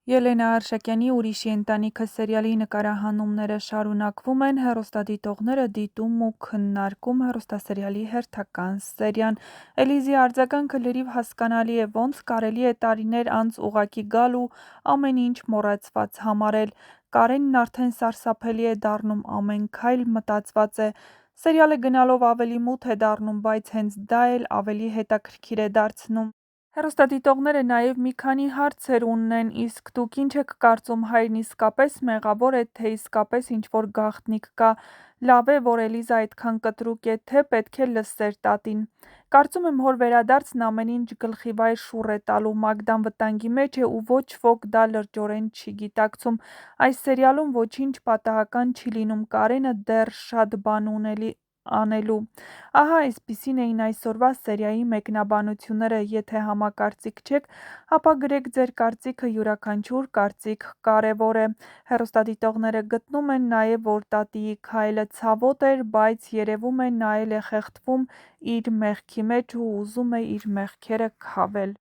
Ելենա Արշակյանի «Ուրիշի ընտանիքը» սերիալի նկարահանումները շարունակվում են, հեռուստադիտողները դիտում ու քննարկում հեռուստասերիալի հերթական սերիան։ Էլիզի արձագանքը լրիվ հասկանալի է, ոնց կարելի է տարիներ անց ուղղակի գալ ու ամեն ինչ մոռացված համարել։ Կարենն արդեն սարսափելի է դառնում, ամեն քայլ մտածված է։ Սերիալը գնալով ավելի մութ է դառնում, բայց հենց դա էլ ավելի հետաքրքիր է դարձնում։ Հեռուստադիտողները նաև մի քանի հարցեր ունեն, իսկ դուք ինչ եք կարծում, հայրն իսկապես մեղավոր է, թե իսկապես ինչ-որ գաղտնիք կա, լավ է, որ Էլիզա այդքան կտրուկ է, թե պետք է լսեր տատին։ Կարծում եմ հոր վերադարձն ամեն ինչ գլխիվայր շուռ է տալու, Մագդան վտանգի մեջ է ու ոչ ոք դա լրջորեն չի գիտակցում։ Այս սերիալում ոչինչ պատահական չի լինում, Կարենը դեռ շատ բան ունի անելու։ Ահա այսպիսին էին այսօրվա սերիայի մեկնաբանությունները, եթե համակարծիք չեք, ապա գրեք ձեր կարծիքը, յուրաքանչյուր կարծիք կարևոր է։ Հեռուստադիտողները գտնում են նաև, որ տատիի քայլը ցավոտ էր, բայց երևում է նա էլ է խեղդվում իր մեղքի մեջ ու ուզում է իր մեղքերը քավել։